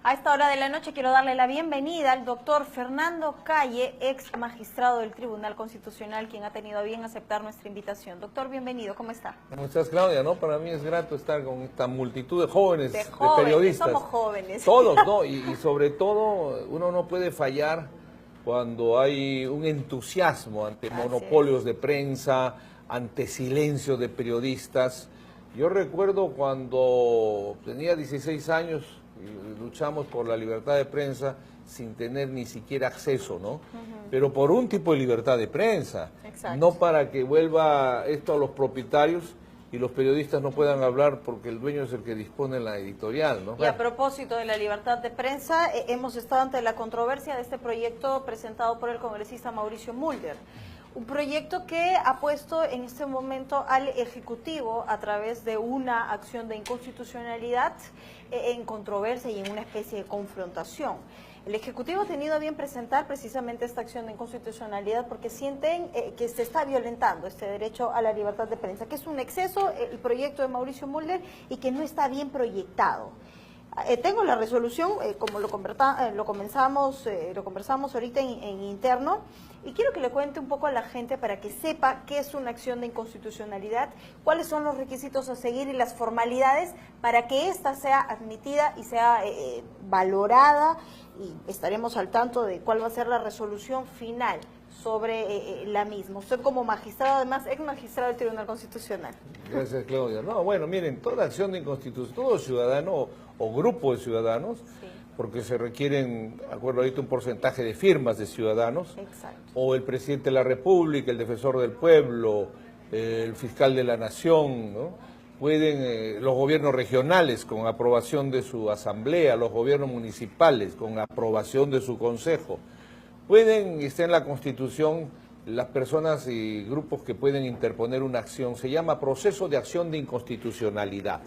A esta hora de la noche quiero darle la bienvenida al doctor Fernando Calle, ex magistrado del Tribunal Constitucional, quien ha tenido a bien aceptar nuestra invitación. Doctor, bienvenido, ¿cómo está? ¿Cómo estás, Claudia? ¿No? Para mí es grato estar con esta multitud de jóvenes, de jóvenes, periodistas. somos jóvenes. Todos, ¿no? Y sobre todo, uno no puede fallar cuando hay un entusiasmo ante monopolios de prensa, ante silencio de periodistas. Yo recuerdo cuando tenía 16 años y luchamos por la libertad de prensa sin tener ni siquiera acceso, ¿no? Pero por un tipo de libertad de prensa, no para que vuelva esto a los propietarios y los periodistas no puedan hablar porque el dueño es el que dispone la editorial, ¿no? Y a propósito de la libertad de prensa, hemos estado ante la controversia de este proyecto presentado por el congresista Mauricio Mulder. Un proyecto que ha puesto en este momento al Ejecutivo a través de una acción de inconstitucionalidad en controversia y en una especie de confrontación. El Ejecutivo ha tenido a bien presentar precisamente esta acción de inconstitucionalidad porque sienten que se está violentando este derecho a la libertad de prensa, que es un exceso el proyecto de Mauricio Mulder y que no está bien proyectado. Tengo la resolución, como lo conversamos ahorita en interno, y quiero que le cuente un poco a la gente para que sepa qué es una acción de inconstitucionalidad, cuáles son los requisitos a seguir y las formalidades para que ésta sea admitida y sea valorada, y estaremos al tanto de cuál va a ser la resolución final sobre la misma. Usted como magistrado, además, ex magistrado del Tribunal Constitucional. Gracias, Claudia. No, bueno, miren, toda acción de inconstitución, todo ciudadano o grupo de ciudadanos, porque se requieren, acuerdo ahorita, un porcentaje de firmas de ciudadanos, o el presidente de la República, el defensor del pueblo, el fiscal de la nación, ¿no? Pueden los gobiernos regionales con aprobación de su asamblea, los gobiernos municipales con aprobación de su consejo, pueden, está en la Constitución, las personas y grupos que pueden interponer una acción, se llama proceso de acción de inconstitucionalidad.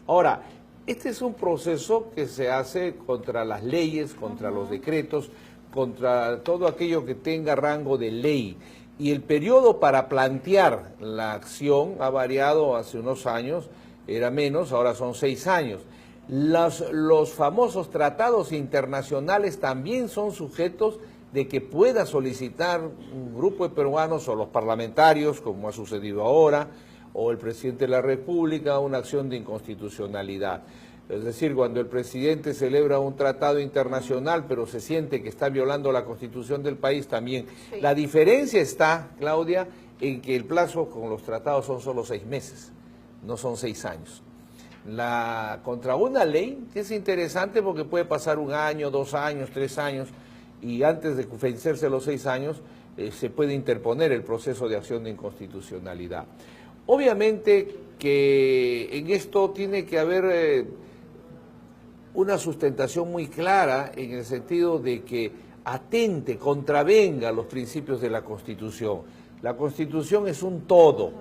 Ahora, este es un proceso que se hace contra las leyes, contra los decretos, contra todo aquello que tenga rango de ley. Y el periodo para plantear la acción ha variado hace unos años, era menos, ahora son 6 años. Los famosos tratados internacionales también son sujetos de que pueda solicitar un grupo de peruanos o los parlamentarios, como ha sucedido ahora, o el presidente de la República, una acción de inconstitucionalidad. Es decir, cuando el presidente celebra un tratado internacional, pero se siente que está violando la Constitución del país también. La diferencia está, Claudia, en que el plazo con los tratados son solo 6 meses, no son 6 años. Contra una ley, que es interesante porque puede pasar 1 año, 2 años, 3 años, y antes de vencerse los 6 años, se puede interponer el proceso de acción de inconstitucionalidad. Obviamente que en esto tiene que haber una sustentación muy clara en el sentido de que atente, contravenga los principios de la Constitución. La Constitución es un todo,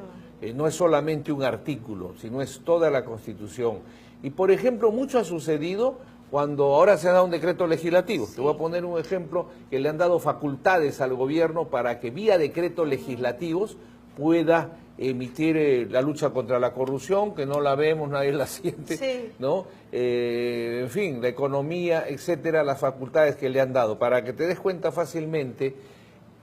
no es solamente un artículo, sino es toda la Constitución. Y por ejemplo, mucho ha sucedido cuando ahora se ha dado un decreto legislativo. Te voy a poner un ejemplo, que le han dado facultades al gobierno para que vía decretos legislativos pueda emitir la lucha contra la corrupción, que no la vemos, nadie la siente, ¿no? En fin, la economía, etcétera, las facultades que le han dado. Para que te des cuenta fácilmente,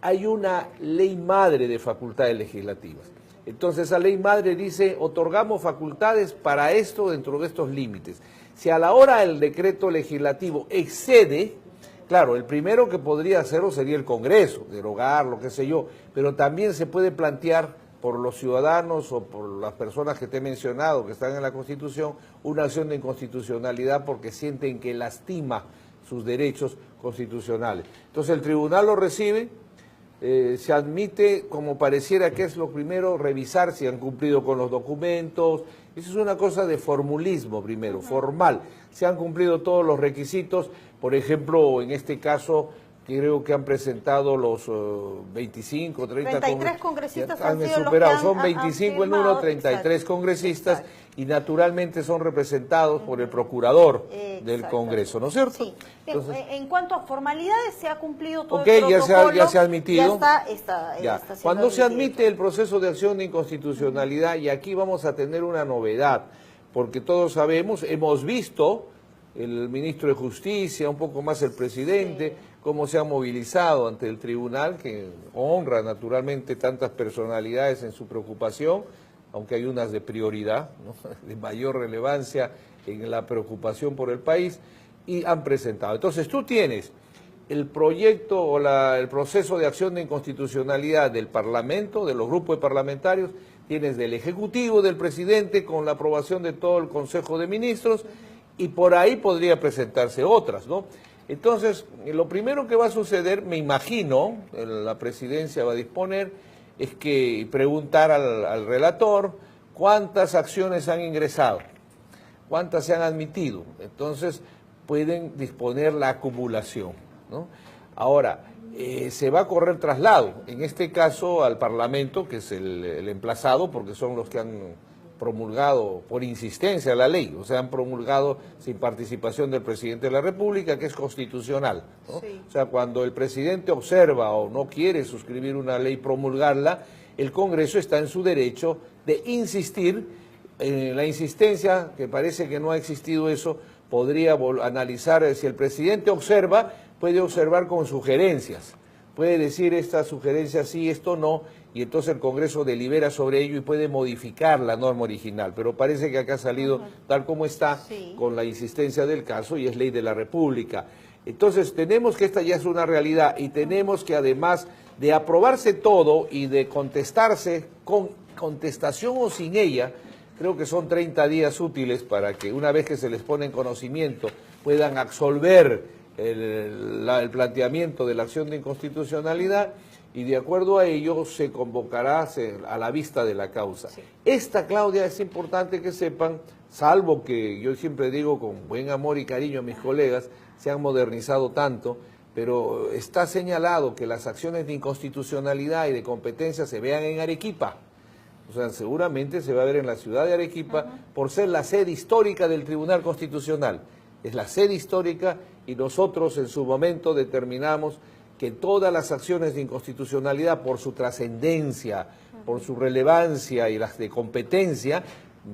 hay una ley madre de facultades legislativas. Entonces, esa ley madre dice, otorgamos facultades para esto dentro de estos límites. Si a la hora el decreto legislativo excede, claro, el primero que podría hacerlo sería el Congreso, derogarlo, qué sé yo, pero también se puede plantear por los ciudadanos o por las personas que te he mencionado que están en la Constitución, una acción de inconstitucionalidad porque sienten que lastima sus derechos constitucionales. Entonces el tribunal lo recibe, se admite, como pareciera que es lo primero, revisar si han cumplido con los documentos. Eso es una cosa de formulismo primero, formal. Se han cumplido todos los requisitos, por ejemplo, en este caso, creo que han presentado los 25, 30 33 congresistas han sido superado, los que son 25 el número, 33 congresistas, y naturalmente son representados por el procurador del Congreso, ¿no es cierto? Sí. Bien, entonces, en cuanto a formalidades, se ha cumplido todo el protocolo. Ya se ha admitido. Ya está Cuando se admite el proceso de acción de inconstitucionalidad, y aquí vamos a tener una novedad, porque todos sabemos, hemos visto el ministro de Justicia, un poco más el presidente, cómo se ha movilizado ante el tribunal, que honra naturalmente tantas personalidades en su preocupación, aunque hay unas de prioridad, ¿no?, de mayor relevancia en la preocupación por el país, y han presentado. Entonces tú tienes el proyecto o el proceso de acción de inconstitucionalidad del Parlamento, de los grupos de parlamentarios, tienes del Ejecutivo, del presidente, con la aprobación de todo el Consejo de Ministros, y por ahí podría presentarse otras, ¿no? Entonces, lo primero que va a suceder, me imagino, la presidencia va a disponer, es que preguntar al relator cuántas acciones han ingresado, cuántas se han admitido. Entonces, pueden disponer la acumulación, ¿no? Ahora, se va a correr traslado, en este caso al Parlamento, que es el emplazado, porque son los que han promulgado por insistencia la ley, o sea, han promulgado sin participación del presidente de la República, que es constitucional, ¿no? Sí. O sea, cuando el presidente observa o no quiere suscribir una ley, promulgarla, el Congreso está en su derecho de insistir. La insistencia, que parece que no ha existido eso, podría analizar si el presidente observa, puede observar con sugerencias, puede decir esta sugerencia sí, esto no, y entonces el Congreso delibera sobre ello y puede modificar la norma original, pero parece que acá ha salido tal como está, con la insistencia del caso, y es ley de la República. Entonces tenemos que esta ya es una realidad, y tenemos que, además de aprobarse todo y de contestarse con contestación o sin ella, creo que son 30 días útiles para que, una vez que se les pone en conocimiento, puedan absolver el planteamiento de la acción de inconstitucionalidad, y de acuerdo a ello se convocará a la vista de la causa. Sí. Esta, Claudia, es importante que sepan, salvo que yo siempre digo con buen amor y cariño a mis colegas, se han modernizado tanto, pero está señalado que las acciones de inconstitucionalidad y de competencia se vean en Arequipa. O sea, seguramente se va a ver en la ciudad de Arequipa, por ser la sede histórica del Tribunal Constitucional. Es la sede histórica, y nosotros en su momento determinamos que todas las acciones de inconstitucionalidad, por su trascendencia, por su relevancia y las de competencia,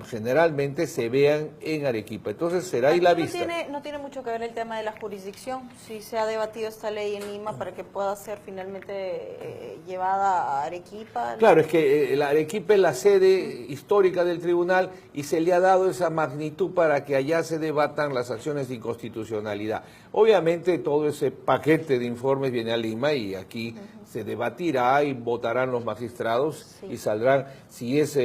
generalmente se vean en Arequipa. Entonces será ahí la vista. No tiene mucho que ver el tema de la jurisdicción, si se ha debatido esta ley en Lima para que pueda ser finalmente llevada a Arequipa. Claro, es que la Arequipa es la sede histórica del tribunal y se le ha dado esa magnitud para que allá se debatan las acciones de inconstitucionalidad. Obviamente todo ese paquete de informes viene a Lima y aquí se debatirá y votarán los magistrados y saldrán si es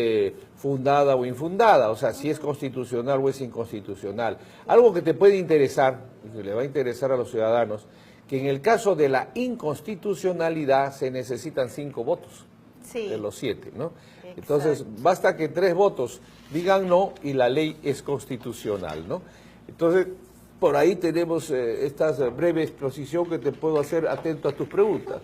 fundada o infundada, o sea, si es constitucional o es inconstitucional. Algo que te puede interesar, y que le va a interesar a los ciudadanos, que en el caso de la inconstitucionalidad se necesitan 5 votos de los 7, ¿no? Exacto. Entonces, basta que 3 votos digan no y la ley es constitucional, ¿no? Entonces, por ahí tenemos esta breve exposición que te puedo hacer atento a tus preguntas.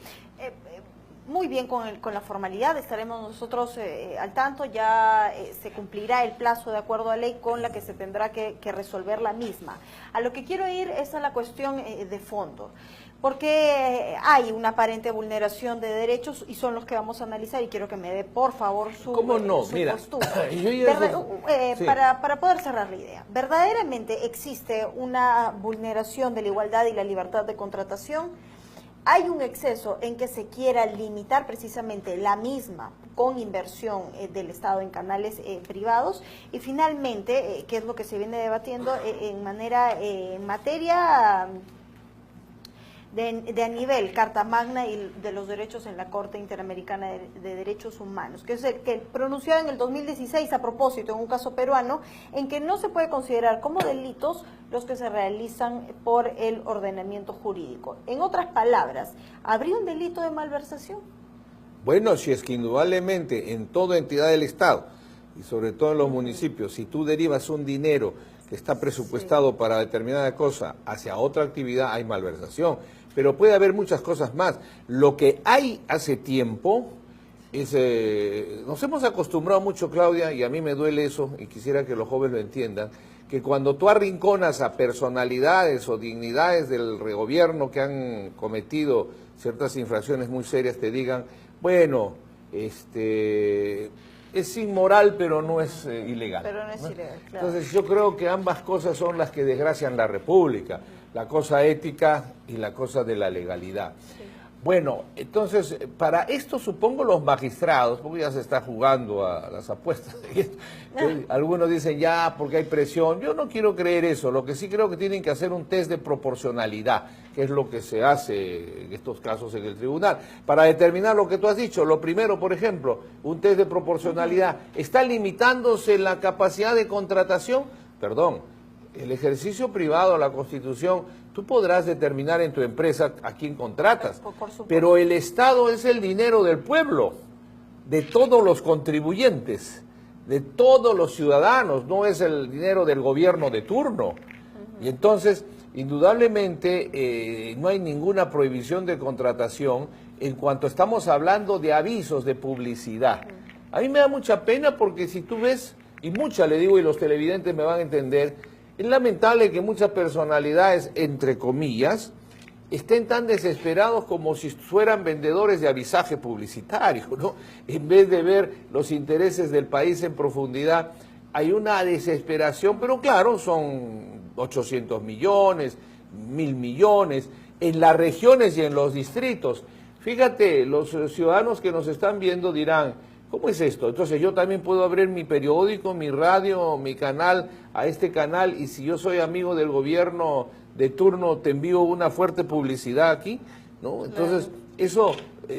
Muy bien con la formalidad, estaremos nosotros al tanto, ya se cumplirá el plazo de acuerdo a ley con la que se tendrá que resolver la misma. A lo que quiero ir es a la cuestión de fondo, porque hay una aparente vulneración de derechos y son los que vamos a analizar, y quiero que me dé por favor su, ¿cómo no? su Mira, postura. Sí. Para poder cerrar la idea, ¿verdaderamente existe una vulneración de la igualdad y la libertad de contratación? ¿Hay un exceso en que se quiera limitar precisamente la misma con inversión del Estado en canales privados? Y finalmente, ¿qué es lo que se viene debatiendo en materia de a nivel Carta Magna y de los derechos en la Corte Interamericana de Derechos Humanos, que es el que pronunciado en el 2016 a propósito en un caso peruano en que no se puede considerar como delitos los que se realizan por el ordenamiento jurídico? En otras palabras, ¿habría un delito de malversación? Bueno, si es que indudablemente en toda entidad del Estado y sobre todo en los municipios, si tú derivas un dinero que está presupuestado para determinada cosa hacia otra actividad, hay malversación. Pero puede haber muchas cosas más. Lo que hay hace tiempo es... nos hemos acostumbrado mucho, Claudia, y a mí me duele eso, y quisiera que los jóvenes lo entiendan, que cuando tú arrinconas a personalidades o dignidades del gobierno que han cometido ciertas infracciones muy serias, te digan, bueno, es inmoral, pero no es ilegal. Pero no es ilegal, claro. Entonces yo creo que ambas cosas son las que desgracian la República, la cosa ética y la cosa de la legalidad. Sí. Bueno, entonces, para esto supongo los magistrados, porque ya se está jugando a las apuestas. Algunos dicen ya porque hay presión. Yo no quiero creer eso. Lo que sí creo que tienen que hacer un test de proporcionalidad, que es lo que se hace en estos casos en el tribunal, para determinar lo que tú has dicho. Lo primero, por ejemplo, un test de proporcionalidad. ¿Está limitándose la capacidad de contratación? Perdón, el ejercicio privado, la Constitución... Tú podrás determinar en tu empresa a quién contratas, pero el Estado es el dinero del pueblo, de todos los contribuyentes, de todos los ciudadanos, no es el dinero del gobierno de turno. Y entonces, indudablemente, no hay ninguna prohibición de contratación en cuanto estamos hablando de avisos de publicidad. A mí me da mucha pena porque si tú ves, y mucha le digo y los televidentes me van a entender, es lamentable que muchas personalidades, entre comillas, estén tan desesperados como si fueran vendedores de avisaje publicitario, ¿no? En vez de ver los intereses del país en profundidad, hay una desesperación, pero claro, son 800 millones, 1.000 millones, en las regiones y en los distritos. Fíjate, los ciudadanos que nos están viendo dirán, ¿cómo es esto? Entonces yo también puedo abrir mi periódico, mi radio, mi canal, a este canal, y si yo soy amigo del gobierno de turno, te envío una fuerte publicidad aquí, ¿no? Entonces, eso,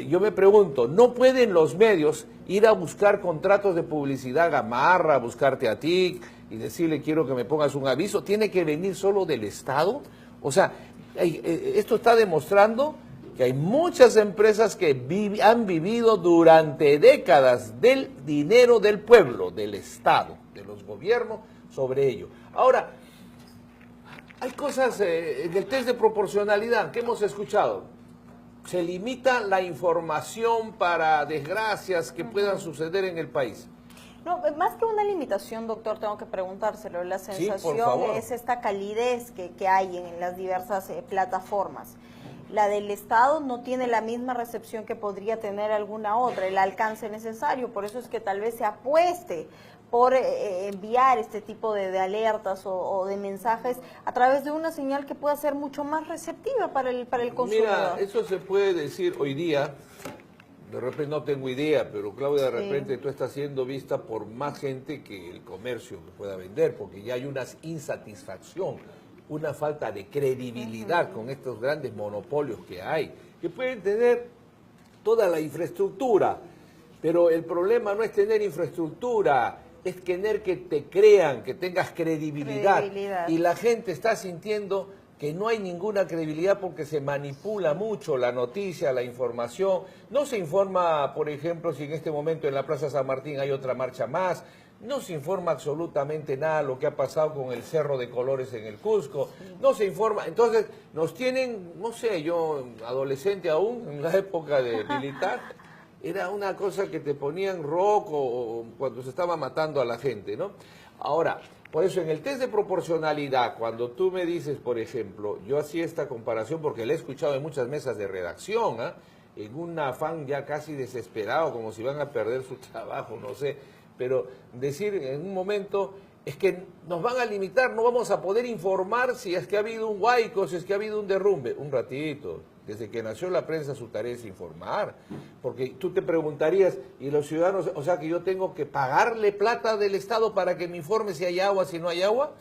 yo me pregunto, ¿no pueden los medios ir a buscar contratos de publicidad Gamarra, buscarte a ti y decirle quiero que me pongas un aviso? ¿Tiene que venir solo del Estado? O sea, esto está demostrando que hay muchas empresas que han vivido durante décadas del dinero del pueblo, del Estado, de los gobiernos, sobre ello. Ahora, hay cosas en el test de proporcionalidad que hemos escuchado. Se limita la información para desgracias que puedan suceder en el país. No, más que una limitación, doctor, tengo que preguntárselo. La sensación es esta calidez que hay en las diversas plataformas. La del Estado no tiene la misma recepción que podría tener alguna otra, el alcance necesario. Por eso es que tal vez se apueste por enviar este tipo de alertas o de mensajes a través de una señal que pueda ser mucho más receptiva para el consumidor. Mira, eso se puede decir hoy día, de repente no tengo idea, pero Claudia, de repente tú estás siendo vista por más gente que el comercio que pueda vender, porque ya hay una insatisfacción, una falta de credibilidad con estos grandes monopolios que hay, que pueden tener toda la infraestructura, pero el problema no es tener infraestructura, es tener que te crean, que tengas credibilidad. Y la gente está sintiendo que no hay ninguna credibilidad porque se manipula mucho la noticia, la información. No se informa, por ejemplo, si en este momento en la Plaza San Martín hay otra marcha más. No se informa absolutamente nada lo que ha pasado con el Cerro de Colores en el Cusco. No se informa. Entonces nos tienen, no sé, yo adolescente aún, en la época de militar, era una cosa que te ponían rock o cuando se estaba matando a la gente, ¿no? Ahora, por eso en el test de proporcionalidad, cuando tú me dices, por ejemplo, yo hacía esta comparación porque la he escuchado en muchas mesas de redacción, ¿eh? En un afán ya casi desesperado, como si van a perder su trabajo, no sé, pero decir en un momento es que nos van a limitar, no vamos a poder informar si es que ha habido un huaico, si es que ha habido un derrumbe. Un ratito, desde que nació la prensa su tarea es informar, porque tú te preguntarías, y los ciudadanos, o sea que yo tengo que pagarle plata del Estado para que me informe si hay agua, si no hay agua.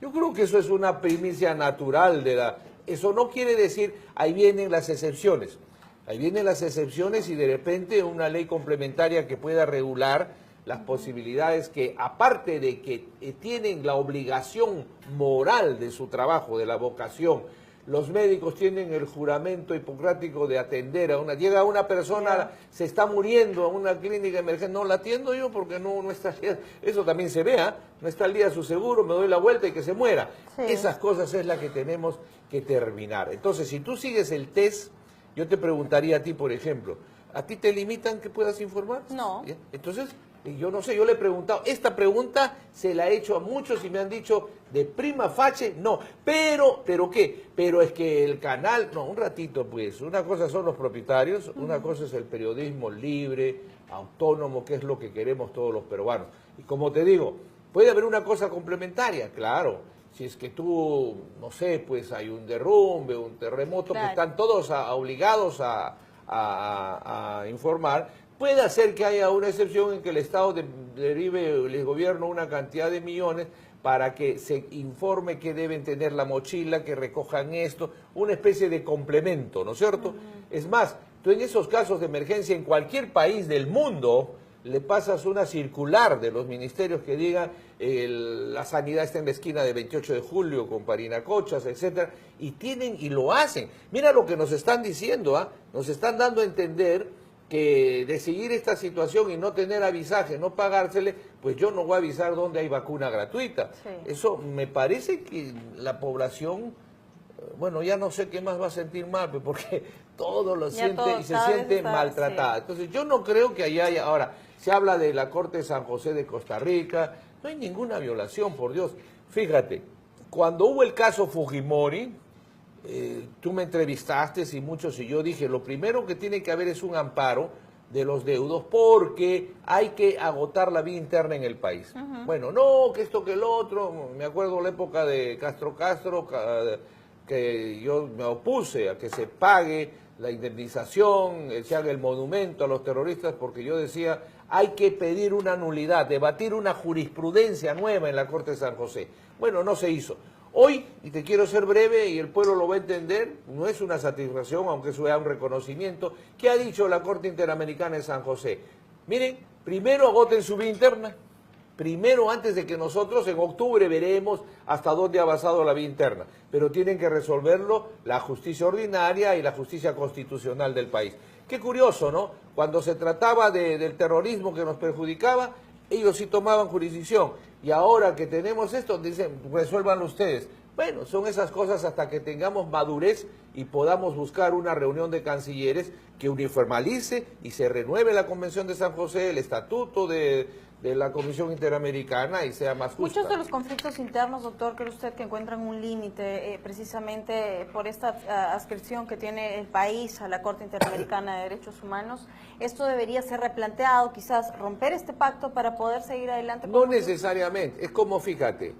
Yo creo que eso es una primicia natural de la... Eso no quiere decir, ahí vienen las excepciones. Ahí vienen las excepciones y de repente una ley complementaria que pueda regular las posibilidades que, aparte de que tienen la obligación moral de su trabajo, de la vocación, los médicos tienen el juramento hipocrático de atender a una... Llega una persona, se está muriendo a una clínica emergente, no la atiendo yo porque no está al día, eso también se vea, no está al día su seguro, me doy la vuelta y que se muera. Sí. Esas cosas es la que tenemos que terminar. Entonces, si tú sigues el test, yo te preguntaría a ti, por ejemplo, ¿a ti te limitan que puedas informar? No. ¿Bien? Entonces, Y yo no sé, yo le he preguntado, esta pregunta se la he hecho a muchos y me han dicho, de prima facie, no. ¿Pero qué? Pero es que el canal, no, un ratito pues, una cosa son los propietarios, una cosa es el periodismo libre, autónomo, que es lo que queremos todos los peruanos. Y como te digo, puede haber una cosa complementaria, claro. Si es que tú, no sé, pues hay un derrumbe, un terremoto, claro, que están todos obligados a informar, puede ser que haya una excepción en que el Estado derive, el gobierno, una cantidad de millones para que se informe que deben tener la mochila, que recojan esto, una especie de complemento, ¿no es cierto? Es más, tú en esos casos de emergencia en cualquier país del mundo le pasas una circular de los ministerios que diga la sanidad está en la esquina de 28 de julio con Parinacochas, etcétera, y tienen y lo hacen. Mira lo que nos están diciendo, ¿ah? Nos están dando a entender que de seguir esta situación y no tener avisaje, no pagársele, pues yo no voy a avisar dónde hay vacuna gratuita. Sí. Eso me parece que la población, bueno, ya no sé qué más va a sentir mal, porque todo lo siente y se siente maltratada. Sí. Entonces yo no creo que allá haya, ahora, se habla de la Corte de San José de Costa Rica, no hay ninguna violación, por Dios. Fíjate, cuando hubo el caso Fujimori, tú me entrevistaste y muchos, y yo dije, lo primero que tiene que haber es un amparo de los deudos porque hay que agotar la vía interna en el país. Bueno, no, que esto, que el otro, me acuerdo la época de Castro, que yo me opuse a que se pague la indemnización, se haga el monumento a los terroristas, porque yo decía, hay que pedir una nulidad, debatir una jurisprudencia nueva en la Corte de San José. Bueno, no se hizo. Hoy, y te quiero ser breve y el pueblo lo va a entender, no es una satisfacción, aunque sea un reconocimiento, ¿qué ha dicho la Corte Interamericana de San José? Miren, primero agoten su vía interna, primero antes de que nosotros en octubre veremos hasta dónde ha avanzado la vía interna, pero tienen que resolverlo la justicia ordinaria y la justicia constitucional del país. Qué curioso, ¿no? Cuando se trataba del terrorismo que nos perjudicaba, ellos sí tomaban jurisdicción. Y ahora que tenemos esto, dicen, resuélvanlo ustedes. Bueno, son esas cosas hasta que tengamos madurez y podamos buscar una reunión de cancilleres que uniformalice y se renueve la Convención de San José, el estatuto de la Comisión Interamericana y sea más justa. Muchos de los conflictos internos, doctor, ¿cree usted que encuentran un límite precisamente por esta adscripción que tiene el país a la Corte Interamericana de Derechos Humanos? ¿Esto debería ser replanteado, quizás romper este pacto para poder seguir adelante? No necesariamente, es como, fíjate,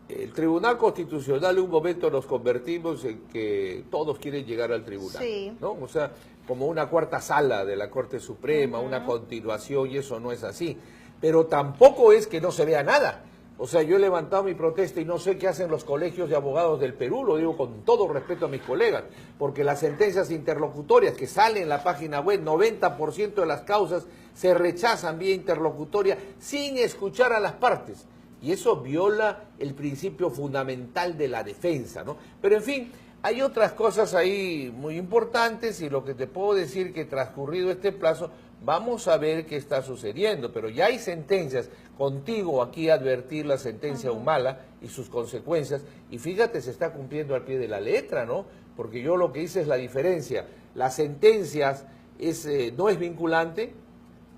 el Tribunal Constitucional en un momento nos convertimos en que todos quieren llegar al tribunal, sí, ¿no? O sea, como una cuarta sala de la Corte Suprema, una continuación, y eso no es así. Pero tampoco es que no se vea nada. O sea, yo he levantado mi protesta y no sé qué hacen los colegios de abogados del Perú, lo digo con todo respeto a mis colegas, porque las sentencias interlocutorias que salen en la página web, 90% de las causas se rechazan vía interlocutoria sin escuchar a las partes. Y eso viola el principio fundamental de la defensa, ¿no? Pero en fin, hay otras cosas ahí muy importantes y lo que te puedo decir que transcurrido este plazo, vamos a ver qué está sucediendo, pero ya hay sentencias, contigo aquí advertir la sentencia Humala y sus consecuencias, y fíjate, se está cumpliendo al pie de la letra, ¿no? Porque yo lo que hice es la diferencia, las sentencias no es vinculante,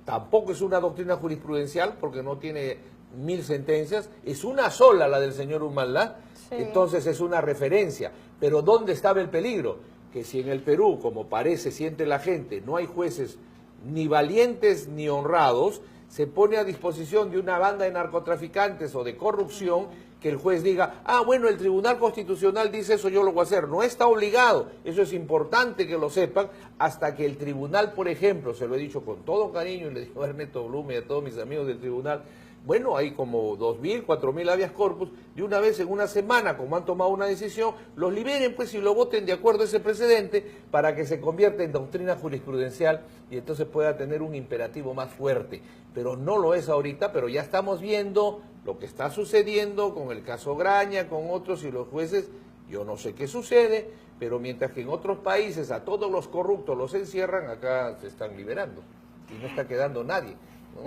tampoco es una doctrina jurisprudencial, porque no tiene 1000 sentencias, es una sola la del señor Humala, sí, entonces es una referencia, pero ¿dónde estaba el peligro? Que si en el Perú, como parece, siente la gente, no hay jueces ni valientes ni honrados, se pone a disposición de una banda de narcotraficantes o de corrupción que el juez diga, ah, bueno, el Tribunal Constitucional dice eso, yo lo voy a hacer. No está obligado, eso es importante que lo sepan, hasta que el tribunal, por ejemplo, se lo he dicho con todo cariño, y le digo a Ernesto Blume y a todos mis amigos del tribunal, bueno, hay como 2.000, 4.000 habeas corpus, de una vez en una semana, como han tomado una decisión, los liberen pues y lo voten de acuerdo a ese precedente para que se convierta en doctrina jurisprudencial y entonces pueda tener un imperativo más fuerte. Pero no lo es ahorita, pero ya estamos viendo lo que está sucediendo con el caso Graña, con otros y los jueces, yo no sé qué sucede, pero mientras que en otros países a todos los corruptos los encierran, acá se están liberando y no está quedando nadie.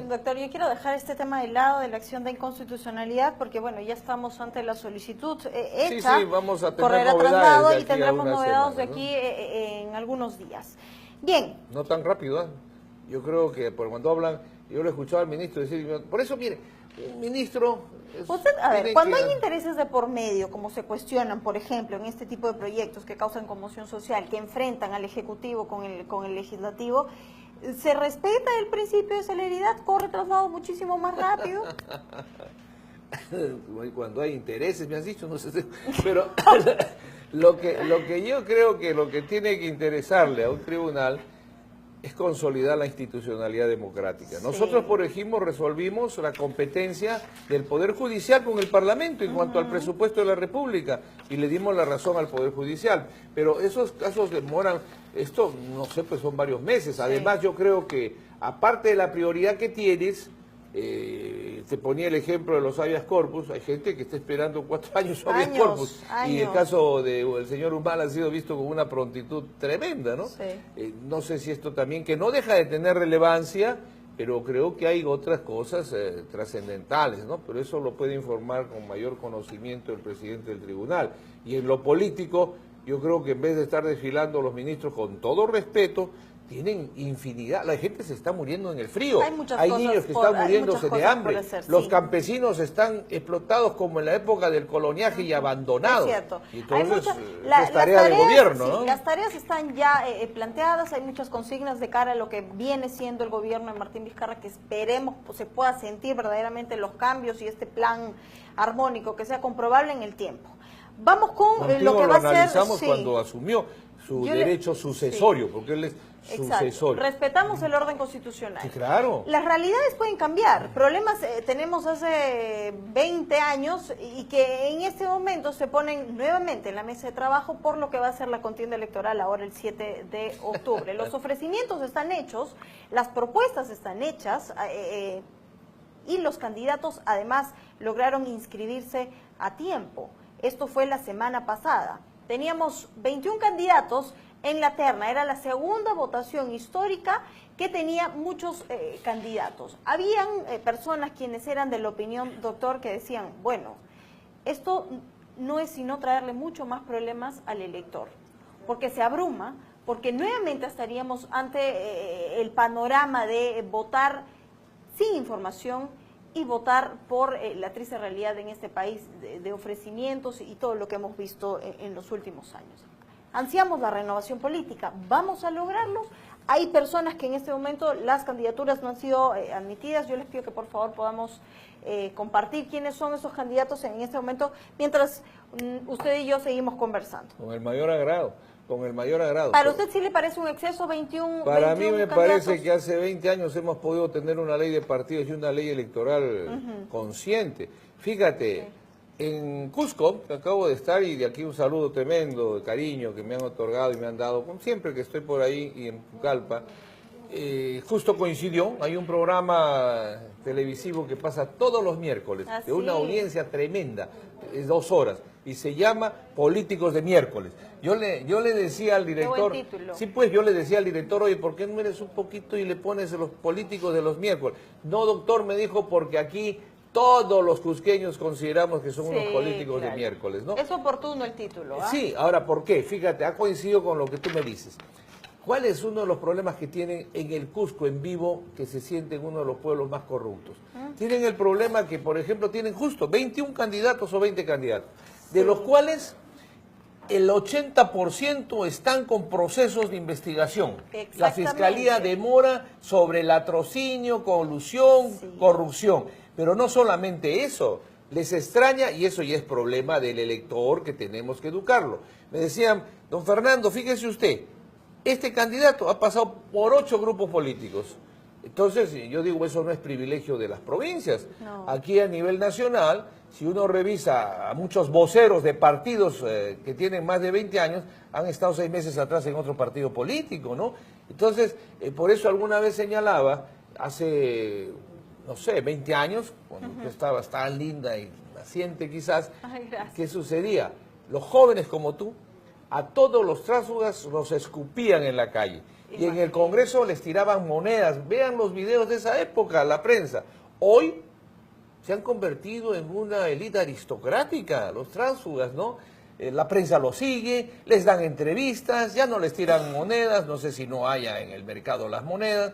Doctor, yo quiero dejar este tema de lado de la acción de inconstitucionalidad porque, bueno, ya estamos ante la solicitud hecha, sí, vamos a tener correrá traslado y de tendremos novedades de ¿no? aquí en algunos días. Bien. No tan rápido, ¿eh? Yo creo que por cuando hablan Yo lo he escuchado al ministro decir, por eso, mire, un ministro... Usted, a ver, cuando hay intereses de por medio, como se cuestionan, por ejemplo, en este tipo de proyectos que causan conmoción social, que enfrentan al Ejecutivo con el Legislativo, ¿se respeta el principio de celeridad? ¿Corre traslado muchísimo más rápido? Cuando hay intereses, me has dicho, no sé, pero lo que yo creo que lo que tiene que interesarle a un tribunal es consolidar la institucionalidad democrática. Sí. Nosotros, por ejemplo, resolvimos la competencia del Poder Judicial con el Parlamento en cuanto al presupuesto de la República y le dimos la razón al Poder Judicial. Pero esos casos demoran, esto no sé, pues son varios meses. Además, yo creo que, aparte de la prioridad que tienes, te ponía el ejemplo de los habeas corpus, hay gente que está esperando 4 años habeas corpus, y el caso del señor Humala ha sido visto con una prontitud tremenda, ¿no? Sí. No sé si esto también, que no deja de tener relevancia, pero creo que hay otras cosas trascendentales, ¿no? Pero eso lo puede informar con mayor conocimiento el presidente del tribunal. Y en lo político, yo creo que en vez de estar desfilando los ministros con todo respeto, tienen infinidad, la gente se está muriendo en el frío, hay niños que están muriéndose de hambre, los campesinos están explotados como en la época del coloniaje y abandonados. Es cierto. Y entonces, es tarea del gobierno, ¿no? Las tareas están ya planteadas, hay muchas consignas de cara a lo que viene siendo el gobierno de Martín Vizcarra, que esperemos se pueda sentir verdaderamente los cambios y este plan armónico que sea comprobable en el tiempo. Vamos con lo que va a ser... analizamos cuando asumió su derecho sucesorio, porque él es sucesor. Respetamos el orden constitucional. Sí, claro. Las realidades pueden cambiar. Problemas tenemos hace 20 años y que en este momento se ponen nuevamente en la mesa de trabajo por lo que va a ser la contienda electoral ahora el 7 de octubre. Los ofrecimientos están hechos, las propuestas están hechas y los candidatos además lograron inscribirse a tiempo. Esto fue la semana pasada. Teníamos 21 candidatos en la terna, era la segunda votación histórica que tenía muchos candidatos. Habían personas quienes eran de la opinión, doctor, que decían, bueno, esto no es sino traerle mucho más problemas al elector, porque se abruma, porque nuevamente estaríamos ante el panorama de votar sin información y votar por la triste realidad en este país de ofrecimientos y todo lo que hemos visto en los últimos años. Ansiamos la renovación política, ¿vamos a lograrlo? Hay personas que en este momento las candidaturas no han sido admitidas, yo les pido que por favor podamos compartir quiénes son esos candidatos en este momento, mientras usted y yo seguimos conversando. Con el mayor agrado. Con el mayor agrado. ¿Para usted sí le parece un exceso 21 Para mí me candidatos? parece que hace 20 años hemos podido tener una ley de partidos y una ley electoral consciente. Fíjate, en Cusco, que acabo de estar, y de aquí un saludo tremendo de cariño que me han otorgado y me han dado, como siempre que estoy por ahí, y en Pucallpa, justo coincidió, hay un programa televisivo que pasa todos los miércoles, de una audiencia tremenda, es 2 horas, y se llama Políticos de Miércoles. Yo le decía al director, sí, pues yo le decía al director, oye, ¿por qué no eres un poquito y le pones los políticos de los miércoles? No, doctor, me dijo, porque aquí todos los cusqueños consideramos que son unos políticos de miércoles, ¿no? Es oportuno el título, ¿ah? Sí, ahora, ¿por qué? Fíjate, ha coincidido con lo que tú me dices. ¿Cuál es uno de los problemas que tienen en el Cusco en vivo, que se sienten uno de los pueblos más corruptos? Tienen el problema que, por ejemplo, tienen justo 21 candidatos o 20 candidatos, de los cuales el 80% están con procesos de investigación. La Fiscalía demora sobre latrocinio, colusión, corrupción. Pero no solamente eso, les extraña, y eso ya es problema del elector que tenemos que educarlo. Me decían, don Fernando, fíjese usted, este candidato ha pasado por 8 grupos políticos. Entonces, yo digo, eso no es privilegio de las provincias. No. Aquí a nivel nacional, si uno revisa a muchos voceros de partidos que tienen más de 20 años, han estado 6 meses atrás en otro partido político, ¿no? Entonces, por eso alguna vez señalaba, hace, no sé, 20 años, cuando tú estabas tan linda y naciente quizás, ¿qué sucedía? Los jóvenes como tú, a todos los tránsfugas los escupían en la calle. Y en el Congreso les tiraban monedas. Vean los videos de esa época, la prensa. Hoy se han convertido en una élite aristocrática, los tránsfugas, ¿no? La prensa los sigue, les dan entrevistas, ya no les tiran monedas, no sé si no haya en el mercado las monedas.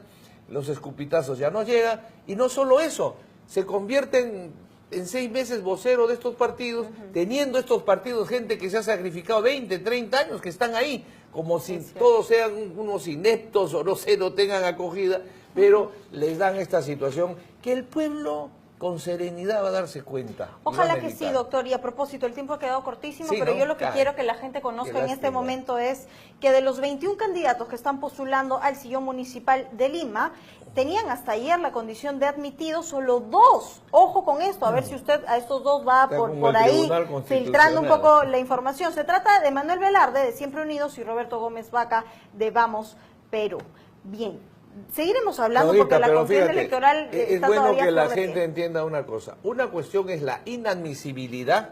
los escupitazos ya no llegan, y no solo eso, se convierten en 6 meses vocero de estos partidos, teniendo estos partidos gente que se ha sacrificado 20, 30 años, que están ahí, como si todos sean unos ineptos o no sé, no tengan acogida, pero les dan esta situación que el pueblo con serenidad va a darse cuenta. Ojalá que sí, doctor. Y a propósito, el tiempo ha quedado cortísimo, pero yo lo que quiero que la gente conozca en este momento es que de los 21 candidatos que están postulando al sillón municipal de Lima, tenían hasta ayer la condición de admitidos solo 2. Ojo con esto, a ver si usted a estos 2 va por ahí filtrando un poco la información. Se trata de Manuel Velarde, de Siempre Unidos, y Roberto Gómez Vaca, de Vamos Perú. Bien. Seguiremos hablando porque la contienda electoral es bueno que la gente entienda una cosa. Una cuestión es la inadmisibilidad,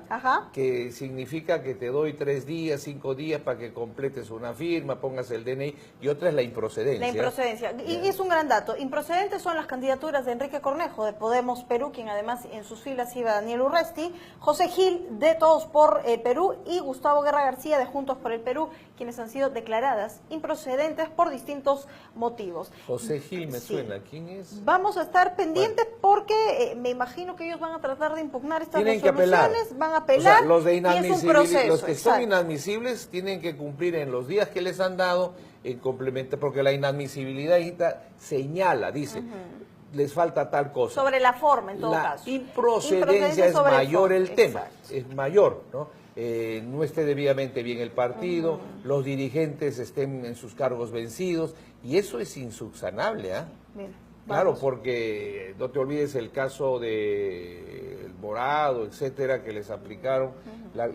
que significa que te doy 3 días, 5 días para que completes una firma, pongas el DNI, y otra es la improcedencia. La improcedencia. Y es un gran dato. Improcedentes son las candidaturas de Enrique Cornejo, de Podemos Perú, quien además en sus filas iba Daniel Urresti, José Gil, de Todos por Perú, y Gustavo Guerra García, de Juntos por el Perú, quienes han sido declaradas improcedentes por distintos motivos. José Gil me suena, ¿quién es? Vamos a estar pendientes porque me imagino que ellos van a tratar de impugnar estas resoluciones, van a apelar, o sea, los de inadmisibles, los que son inadmisibles tienen que cumplir en los días que les han dado en complemento, porque la inadmisibilidad señala, dice, les falta tal cosa. Sobre la forma, en todo caso. La improcedencia es mayor el tema, es mayor, ¿no? No esté debidamente bien el partido, los dirigentes estén en sus cargos vencidos, y eso es insubsanable, ¿ah? Claro, porque no te olvides el caso de Morado, etcétera, que les aplicaron.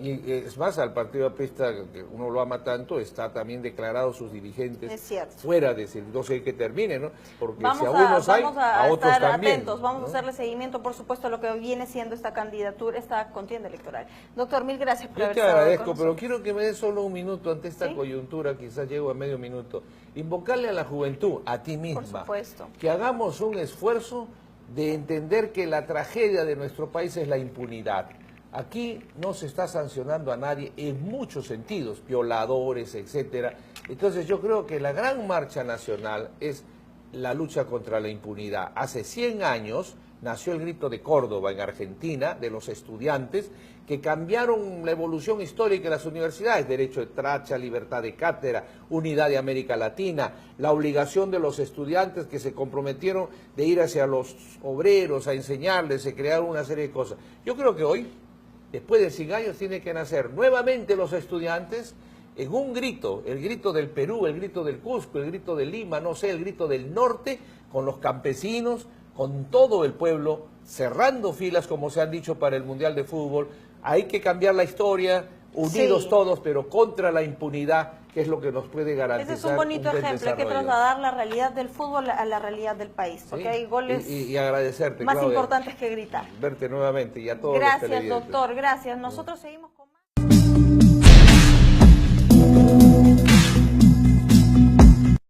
Y es más, al partido aprista, que uno lo ama tanto, está también declarado sus dirigentes fuera de ese, no sé qué termine, ¿no? Porque si a unos hay, a otros estar también. Atentos, vamos a hacerle seguimiento, por supuesto, a lo que viene siendo esta candidatura, esta contienda electoral. Doctor, mil gracias por haber estado. Yo te agradezco, pero quiero que me des solo un minuto ante esta coyuntura, quizás llego a medio minuto. Invocarle a la juventud, a ti misma, por supuesto, que hagamos un esfuerzo de entender que la tragedia de nuestro país es la impunidad. Aquí no se está sancionando a nadie en muchos sentidos, violadores, etcétera. Entonces yo creo que la gran marcha nacional es la lucha contra la impunidad. Hace 100 años nació el Grito de Córdoba en Argentina, de los estudiantes, que cambiaron la evolución histórica de las universidades: derecho de tracha, libertad de cátedra, unidad de América Latina, la obligación de los estudiantes que se comprometieron de ir hacia los obreros a enseñarles, se crearon una serie de cosas. Yo creo que hoy, después de 100 años, tienen que nacer nuevamente los estudiantes en un grito, el grito del Perú, el grito del Cusco, el grito de Lima, no sé, el grito del norte, con los campesinos, con todo el pueblo, cerrando filas, como se han dicho, para el Mundial de Fútbol. Hay que cambiar la historia, unidos todos, pero contra la impunidad, que es lo que nos puede garantizar. Ese es un bonito ejemplo, hay que trasladar la realidad del fútbol a la realidad del país, porque hay goles y agradecerte, más Claudia, importantes que gritar. Verte nuevamente y a todos los televidentes. Gracias, doctor, gracias. Nosotros seguimos con...